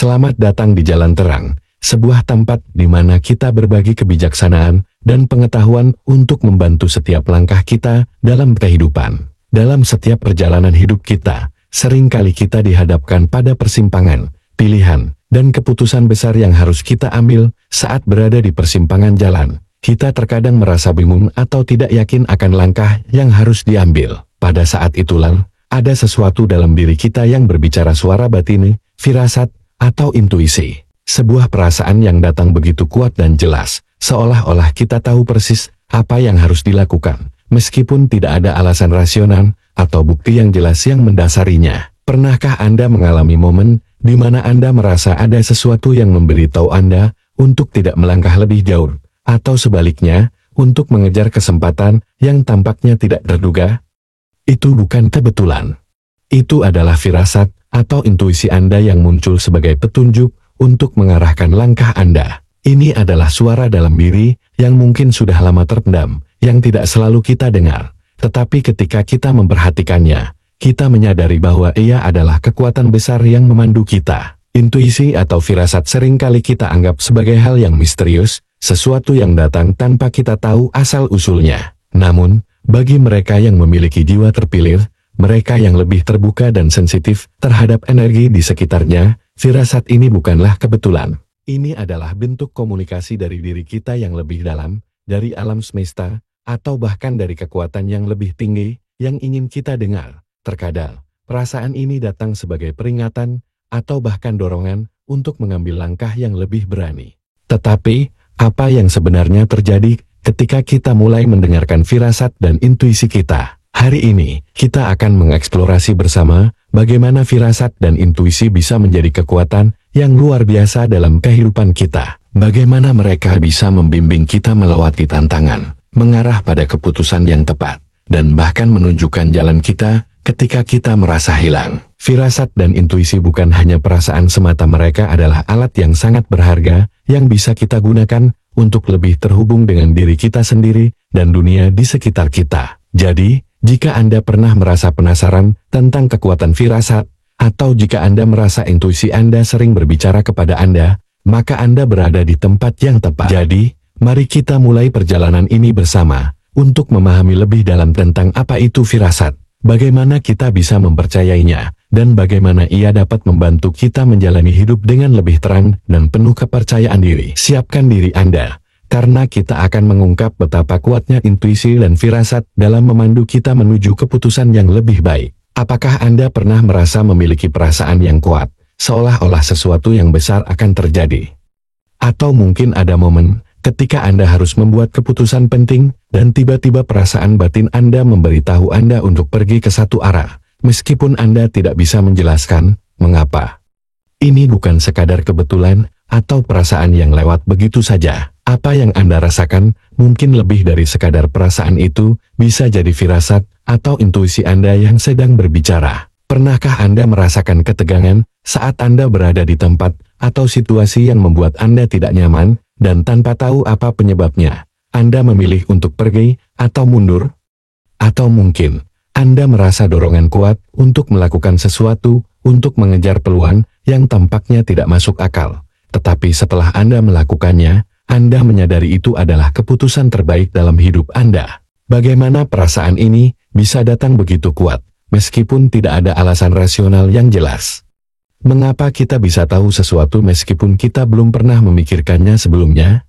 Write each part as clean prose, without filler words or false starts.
Selamat datang di Jalan Terang, sebuah tempat di mana kita berbagi kebijaksanaan dan pengetahuan untuk membantu setiap langkah kita dalam kehidupan. Dalam setiap perjalanan hidup kita, seringkali kita dihadapkan pada persimpangan, pilihan, dan keputusan besar yang harus kita ambil. Saat berada di persimpangan jalan, kita terkadang merasa bingung atau tidak yakin akan langkah yang harus diambil. Pada saat itulah, ada sesuatu dalam diri kita yang berbicara, suara batin, firasat, atau intuisi. Sebuah perasaan yang datang begitu kuat dan jelas, seolah-olah kita tahu persis apa yang harus dilakukan, meskipun tidak ada alasan rasional atau bukti yang jelas yang mendasarinya. Pernahkah Anda mengalami momen di mana Anda merasa ada sesuatu yang memberitahu Anda untuk tidak melangkah lebih jauh, atau sebaliknya, untuk mengejar kesempatan yang tampaknya tidak terduga? Itu bukan kebetulan. Itu adalah firasat atau intuisi Anda yang muncul sebagai petunjuk untuk mengarahkan langkah Anda. Ini adalah suara dalam diri yang mungkin sudah lama terpendam, yang tidak selalu kita dengar. Tetapi ketika kita memperhatikannya, kita menyadari bahwa ia adalah kekuatan besar yang memandu kita. Intuisi atau firasat seringkali kita anggap sebagai hal yang misterius, sesuatu yang datang tanpa kita tahu asal-usulnya. Namun, bagi mereka yang memiliki jiwa terpilih, mereka yang lebih terbuka dan sensitif terhadap energi di sekitarnya, firasat ini bukanlah kebetulan. Ini adalah bentuk komunikasi dari diri kita yang lebih dalam, dari alam semesta, atau bahkan dari kekuatan yang lebih tinggi, yang ingin kita dengar. Terkadang, perasaan ini datang sebagai peringatan, atau bahkan dorongan, untuk mengambil langkah yang lebih berani. Tetapi, apa yang sebenarnya terjadi ketika kita mulai mendengarkan firasat dan intuisi kita? Hari ini, kita akan mengeksplorasi bersama bagaimana firasat dan intuisi bisa menjadi kekuatan yang luar biasa dalam kehidupan kita. Bagaimana mereka bisa membimbing kita melewati tantangan, mengarah pada keputusan yang tepat, dan bahkan menunjukkan jalan kita ketika kita merasa hilang. Firasat dan intuisi bukan hanya perasaan semata, mereka adalah alat yang sangat berharga yang bisa kita gunakan untuk lebih terhubung dengan diri kita sendiri dan dunia di sekitar kita. Jadi, jika Anda pernah merasa penasaran tentang kekuatan firasat, atau jika Anda merasa intuisi Anda sering berbicara kepada Anda, maka Anda berada di tempat yang tepat. Jadi, mari kita mulai perjalanan ini bersama, untuk memahami lebih dalam tentang apa itu firasat, bagaimana kita bisa mempercayainya, dan bagaimana ia dapat membantu kita menjalani hidup dengan lebih terang dan penuh kepercayaan diri. Siapkan diri Anda, karena kita akan mengungkap betapa kuatnya intuisi dan firasat dalam memandu kita menuju keputusan yang lebih baik. Apakah Anda pernah merasa memiliki perasaan yang kuat, seolah-olah sesuatu yang besar akan terjadi? Atau mungkin ada momen ketika Anda harus membuat keputusan penting, dan tiba-tiba perasaan batin Anda memberitahu Anda untuk pergi ke satu arah, meskipun Anda tidak bisa menjelaskan mengapa. Ini bukan sekadar kebetulan atau perasaan yang lewat begitu saja. Apa yang Anda rasakan mungkin lebih dari sekadar perasaan, itu bisa jadi firasat atau intuisi Anda yang sedang berbicara. Pernahkah Anda merasakan ketegangan saat Anda berada di tempat atau situasi yang membuat Anda tidak nyaman, dan tanpa tahu apa penyebabnya, Anda memilih untuk pergi atau mundur? Atau mungkin Anda merasa dorongan kuat untuk melakukan sesuatu, untuk mengejar peluang yang tampaknya tidak masuk akal. Tetapi setelah Anda melakukannya, Anda menyadari itu adalah keputusan terbaik dalam hidup Anda. Bagaimana perasaan ini bisa datang begitu kuat, meskipun tidak ada alasan rasional yang jelas? Mengapa kita bisa tahu sesuatu meskipun kita belum pernah memikirkannya sebelumnya?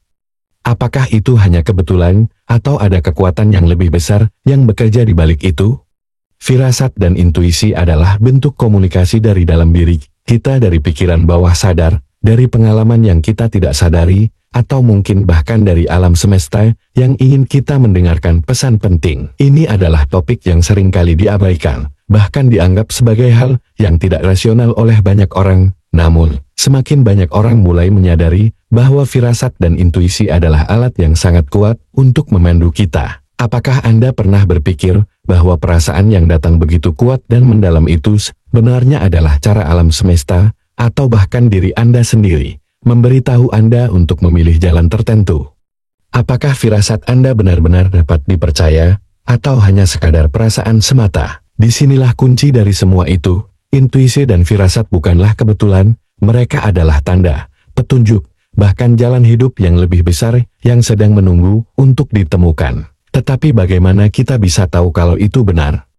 Apakah itu hanya kebetulan, atau ada kekuatan yang lebih besar yang bekerja di balik itu? Firasat dan intuisi adalah bentuk komunikasi dari dalam diri kita, dari pikiran bawah sadar, dari pengalaman yang kita tidak sadari, atau mungkin bahkan dari alam semesta yang ingin kita mendengarkan pesan penting. Ini adalah topik yang seringkali diabaikan, bahkan dianggap sebagai hal yang tidak rasional oleh banyak orang. Namun, semakin banyak orang mulai menyadari bahwa firasat dan intuisi adalah alat yang sangat kuat untuk memandu kita. Apakah Anda pernah berpikir bahwa perasaan yang datang begitu kuat dan mendalam itu sebenarnya adalah cara alam semesta, atau bahkan diri Anda sendiri, memberitahu Anda untuk memilih jalan tertentu? Apakah firasat Anda benar-benar dapat dipercaya, atau hanya sekadar perasaan semata? Disinilah kunci dari semua itu. Intuisi dan firasat bukanlah kebetulan, Mereka adalah tanda, petunjuk, bahkan jalan hidup yang lebih besar yang sedang menunggu untuk ditemukan. Tetapi bagaimana kita bisa tahu kalau itu benar?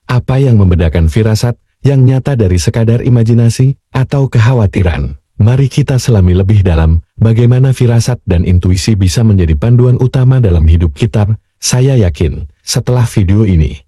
Apa yang membedakan firasat yang nyata dari sekadar imajinasi atau kekhawatiran? Mari kita selami lebih dalam bagaimana firasat dan intuisi bisa menjadi panduan utama dalam hidup kita. Saya yakin, setelah video ini,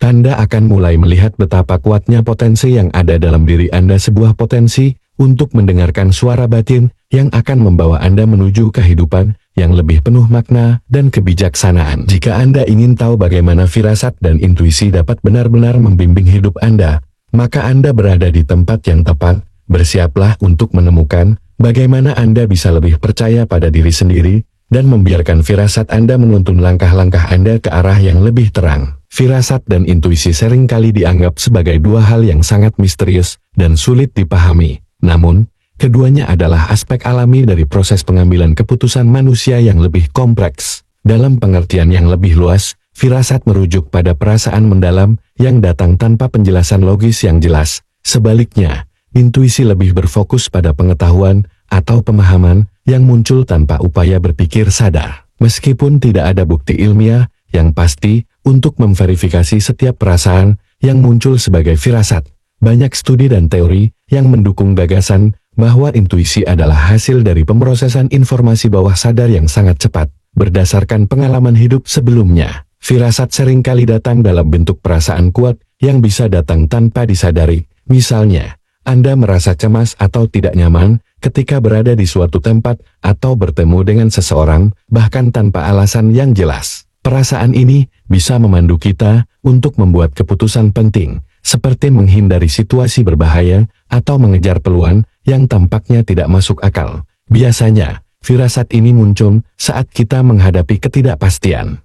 Anda akan mulai melihat betapa kuatnya potensi yang ada dalam diri Anda, sebuah potensi untuk mendengarkan suara batin yang akan membawa Anda menuju kehidupan yang lebih penuh makna dan kebijaksanaan. Jika Anda ingin tahu bagaimana firasat dan intuisi dapat benar-benar membimbing hidup Anda, maka Anda berada di tempat yang tepat. Bersiaplah untuk menemukan bagaimana Anda bisa lebih percaya pada diri sendiri dan membiarkan firasat Anda menuntun langkah-langkah Anda ke arah yang lebih terang. Firasat dan intuisi seringkali dianggap sebagai dua hal yang sangat misterius dan sulit dipahami. Namun, keduanya adalah aspek alami dari proses pengambilan keputusan manusia yang lebih kompleks. Dalam pengertian yang lebih luas, firasat merujuk pada perasaan mendalam yang datang tanpa penjelasan logis yang jelas. Sebaliknya, intuisi lebih berfokus pada pengetahuan atau pemahaman yang muncul tanpa upaya berpikir sadar. Meskipun tidak ada bukti ilmiah yang pasti untuk memverifikasi setiap perasaan yang muncul sebagai firasat, banyak studi dan teori yang mendukung gagasan bahwa intuisi adalah hasil dari pemrosesan informasi bawah sadar yang sangat cepat, berdasarkan pengalaman hidup sebelumnya. Firasat seringkali datang dalam bentuk perasaan kuat yang bisa datang tanpa disadari. Misalnya, Anda merasa cemas atau tidak nyaman ketika berada di suatu tempat atau bertemu dengan seseorang, bahkan tanpa alasan yang jelas. Perasaan ini bisa memandu kita untuk membuat keputusan penting, seperti menghindari situasi berbahaya atau mengejar peluang yang tampaknya tidak masuk akal. Biasanya, firasat ini muncul saat kita menghadapi ketidakpastian.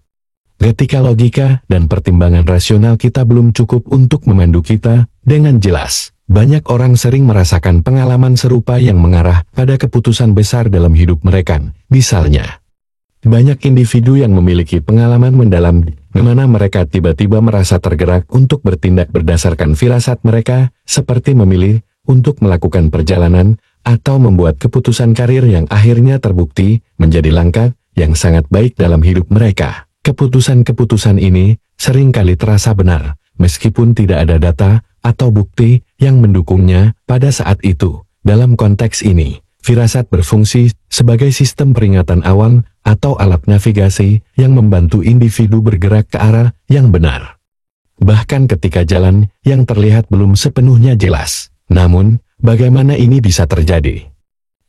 Ketika logika dan pertimbangan rasional kita belum cukup untuk memandu kita dengan jelas. Banyak orang sering merasakan pengalaman serupa yang mengarah pada keputusan besar dalam hidup mereka. Misalnya, banyak individu yang memiliki pengalaman mendalam di mana mereka tiba-tiba merasa tergerak untuk bertindak berdasarkan firasat mereka, seperti memilih untuk melakukan perjalanan atau membuat keputusan karir yang akhirnya terbukti menjadi langkah yang sangat baik dalam hidup mereka. Keputusan-keputusan ini seringkali terasa benar, meskipun tidak ada data atau bukti yang mendukungnya pada saat itu. Dalam konteks ini, firasat berfungsi sebagai sistem peringatan awal atau alat navigasi yang membantu individu bergerak ke arah yang benar. Bahkan ketika jalan yang terlihat belum sepenuhnya jelas. Namun, bagaimana ini bisa terjadi?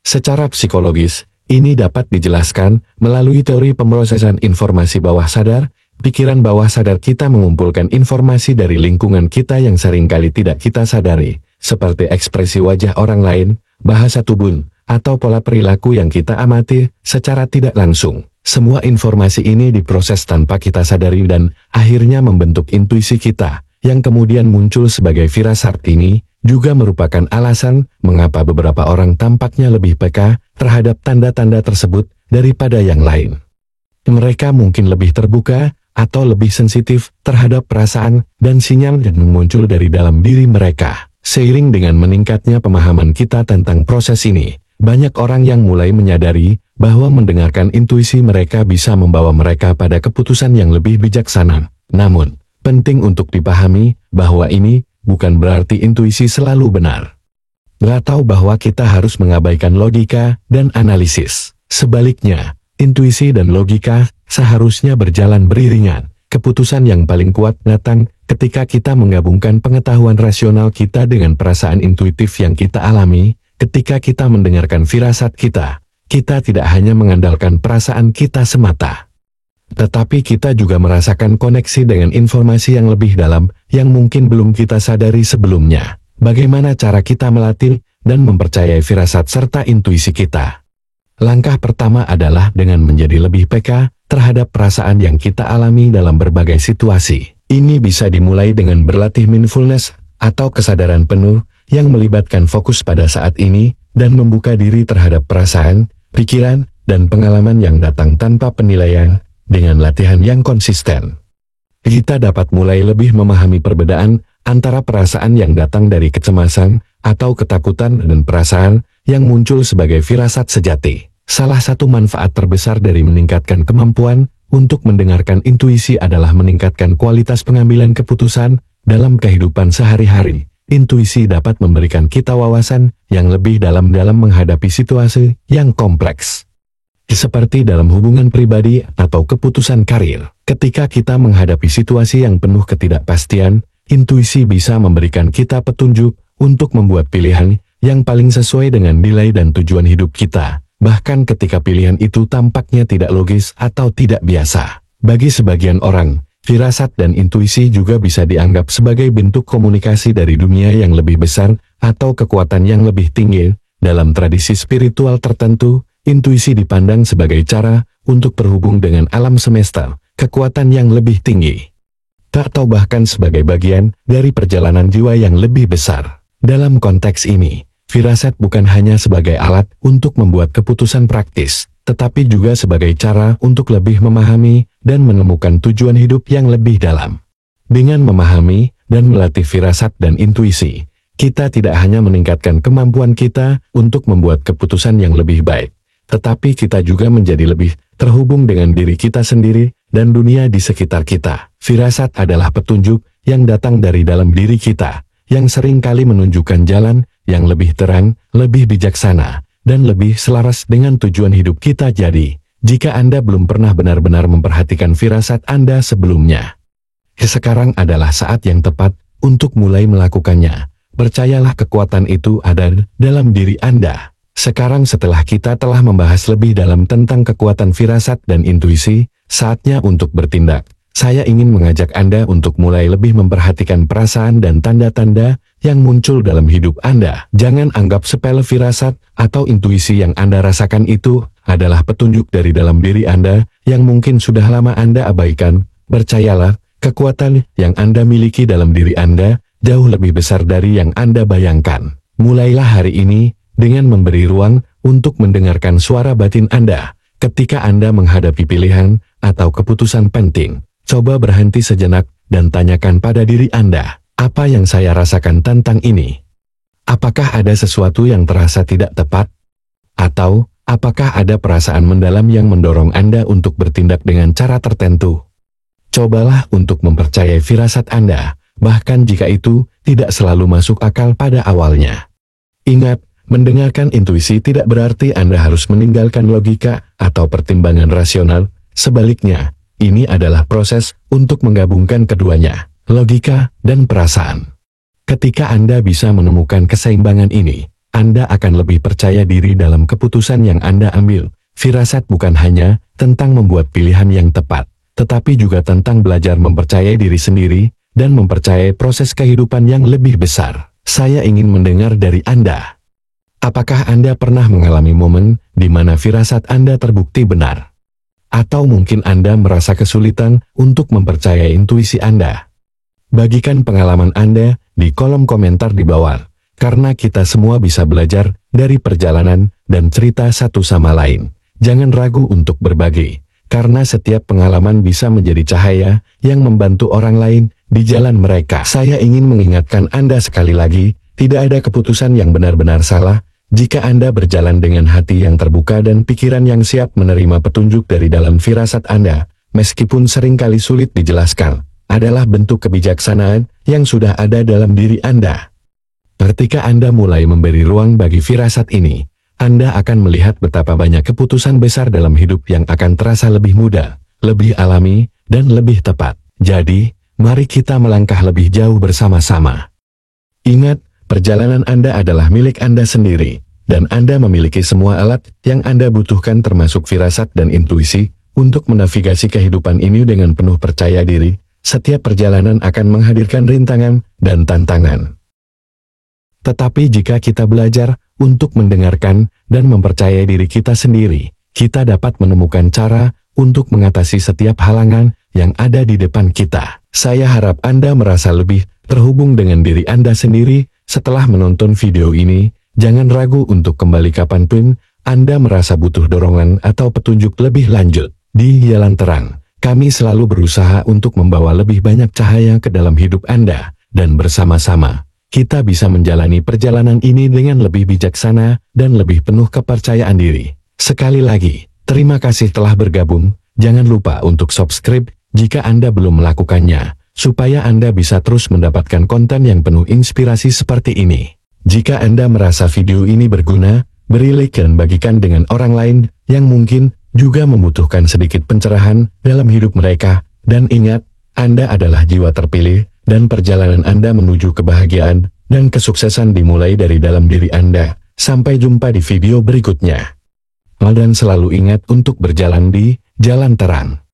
Secara psikologis, ini dapat dijelaskan melalui teori pemrosesan informasi bawah sadar. Pikiran bawah sadar kita mengumpulkan informasi dari lingkungan kita yang seringkali tidak kita sadari, seperti ekspresi wajah orang lain, bahasa tubuh, atau pola perilaku yang kita amati secara tidak langsung. Semua informasi ini diproses tanpa kita sadari dan akhirnya membentuk intuisi kita, yang kemudian muncul sebagai firasat. Ini juga merupakan alasan mengapa beberapa orang tampaknya lebih peka terhadap tanda-tanda tersebut daripada yang lain. Mereka mungkin lebih terbuka atau lebih sensitif terhadap perasaan dan sinyal yang muncul dari dalam diri mereka. Seiring dengan meningkatnya pemahaman kita tentang proses ini, banyak orang yang mulai menyadari bahwa mendengarkan intuisi mereka bisa membawa mereka pada keputusan yang lebih bijaksana. Namun, penting untuk dipahami bahwa ini bukan berarti intuisi selalu benar. Atau bahwa kita harus mengabaikan logika dan analisis. Sebaliknya, intuisi dan logika seharusnya berjalan beriringan. Keputusan yang paling kuat datang ketika kita menggabungkan pengetahuan rasional kita dengan perasaan intuitif yang kita alami. Ketika kita mendengarkan firasat kita tidak hanya mengandalkan perasaan kita semata, tetapi kita juga merasakan koneksi dengan informasi yang lebih dalam yang mungkin belum kita sadari sebelumnya. Bagaimana cara kita melatih dan mempercayai firasat serta intuisi kita? Langkah pertama adalah dengan menjadi lebih peka terhadap perasaan yang kita alami dalam berbagai situasi. Ini bisa dimulai dengan berlatih mindfulness atau kesadaran penuh yang melibatkan fokus pada saat ini dan membuka diri terhadap perasaan, pikiran, dan pengalaman yang datang tanpa penilaian. Dengan latihan yang konsisten, kita dapat mulai lebih memahami perbedaan antara perasaan yang datang dari kecemasan atau ketakutan dan perasaan yang muncul sebagai firasat sejati. Salah satu manfaat terbesar dari meningkatkan kemampuan untuk mendengarkan intuisi adalah meningkatkan kualitas pengambilan keputusan dalam kehidupan sehari-hari. Intuisi dapat memberikan kita wawasan yang lebih dalam menghadapi situasi yang kompleks, seperti dalam hubungan pribadi atau keputusan karir. Ketika kita menghadapi situasi yang penuh ketidakpastian, intuisi bisa memberikan kita petunjuk untuk membuat pilihan yang paling sesuai dengan nilai dan tujuan hidup kita, bahkan ketika pilihan itu tampaknya tidak logis atau tidak biasa. Bagi sebagian orang, firasat dan intuisi juga bisa dianggap sebagai bentuk komunikasi dari dunia yang lebih besar atau kekuatan yang lebih tinggi. Dalam tradisi spiritual tertentu, intuisi dipandang sebagai cara untuk berhubung dengan alam semesta, kekuatan yang lebih tinggi, atau bahkan sebagai bagian dari perjalanan jiwa yang lebih besar. Dalam konteks ini, firasat bukan hanya sebagai alat untuk membuat keputusan praktis, tetapi juga sebagai cara untuk lebih memahami dan menemukan tujuan hidup yang lebih dalam. Dengan memahami dan melatih firasat dan intuisi, kita tidak hanya meningkatkan kemampuan kita untuk membuat keputusan yang lebih baik, tetapi kita juga menjadi lebih terhubung dengan diri kita sendiri dan dunia di sekitar kita. Firasat adalah petunjuk yang datang dari dalam diri kita, yang sering kali menunjukkan jalan yang lebih terang, lebih bijaksana, dan lebih selaras dengan tujuan hidup kita. Jadi, jika Anda belum pernah benar-benar memperhatikan firasat Anda sebelumnya, sekarang adalah saat yang tepat untuk mulai melakukannya. Percayalah, kekuatan itu ada dalam diri Anda. Sekarang, setelah kita telah membahas lebih dalam tentang kekuatan firasat dan intuisi, saatnya untuk bertindak. Saya ingin mengajak Anda untuk mulai lebih memperhatikan perasaan dan tanda-tanda yang muncul dalam hidup Anda. Jangan anggap sepele firasat atau intuisi yang Anda rasakan itu adalah petunjuk dari dalam diri Anda yang mungkin sudah lama Anda abaikan. Percayalah, kekuatan yang Anda miliki dalam diri Anda jauh lebih besar dari yang Anda bayangkan. Mulailah hari ini dengan memberi ruang untuk mendengarkan suara batin Anda. Ketika Anda menghadapi pilihan atau keputusan penting, coba berhenti sejenak dan tanyakan pada diri Anda, apa yang saya rasakan tentang ini? Apakah ada sesuatu yang terasa tidak tepat? Atau, apakah ada perasaan mendalam yang mendorong Anda untuk bertindak dengan cara tertentu? Cobalah untuk mempercayai firasat Anda, bahkan jika itu tidak selalu masuk akal pada awalnya. Ingat, mendengarkan intuisi tidak berarti Anda harus meninggalkan logika atau pertimbangan rasional. Sebaliknya, ini adalah proses untuk menggabungkan keduanya, logika dan perasaan. Ketika Anda bisa menemukan keseimbangan ini, Anda akan lebih percaya diri dalam keputusan yang Anda ambil. Firasat bukan hanya tentang membuat pilihan yang tepat, tetapi juga tentang belajar mempercayai diri sendiri dan mempercayai proses kehidupan yang lebih besar. Saya ingin mendengar dari Anda. Apakah Anda pernah mengalami momen di mana firasat Anda terbukti benar? Atau mungkin Anda merasa kesulitan untuk mempercayai intuisi Anda? Bagikan pengalaman Anda di kolom komentar di bawah, karena kita semua bisa belajar dari perjalanan dan cerita satu sama lain. Jangan ragu untuk berbagi, karena setiap pengalaman bisa menjadi cahaya yang membantu orang lain di jalan mereka. Saya ingin mengingatkan Anda sekali lagi, tidak ada keputusan yang benar-benar salah. Jika Anda berjalan dengan hati yang terbuka dan pikiran yang siap menerima petunjuk dari dalam firasat Anda, meskipun seringkali sulit dijelaskan, adalah bentuk kebijaksanaan yang sudah ada dalam diri Anda. Ketika Anda mulai memberi ruang bagi firasat ini, Anda akan melihat betapa banyak keputusan besar dalam hidup yang akan terasa lebih mudah, lebih alami, dan lebih tepat. Jadi, mari kita melangkah lebih jauh bersama-sama. Ingat, perjalanan Anda adalah milik Anda sendiri, dan Anda memiliki semua alat yang Anda butuhkan termasuk firasat dan intuisi untuk menavigasi kehidupan ini dengan penuh percaya diri. Setiap perjalanan akan menghadirkan rintangan dan tantangan. Tetapi jika kita belajar untuk mendengarkan dan mempercayai diri kita sendiri, kita dapat menemukan cara untuk mengatasi setiap halangan yang ada di depan kita. Saya harap Anda merasa lebih terhubung dengan diri Anda sendiri. Setelah menonton video ini, jangan ragu untuk kembali kapanpun Anda merasa butuh dorongan atau petunjuk lebih lanjut. Di Jalan Terang, kami selalu berusaha untuk membawa lebih banyak cahaya ke dalam hidup Anda, dan bersama-sama, kita bisa menjalani perjalanan ini dengan lebih bijaksana dan lebih penuh kepercayaan diri. Sekali lagi, terima kasih telah bergabung. Jangan lupa untuk subscribe jika Anda belum melakukannya, supaya Anda bisa terus mendapatkan konten yang penuh inspirasi seperti ini. Jika Anda merasa video ini berguna, beri like dan bagikan dengan orang lain yang mungkin juga membutuhkan sedikit pencerahan dalam hidup mereka. Dan ingat, Anda adalah jiwa terpilih, dan perjalanan Anda menuju kebahagiaan dan kesuksesan dimulai dari dalam diri Anda. Sampai jumpa di video berikutnya. Dan selalu ingat untuk berjalan di jalan terang.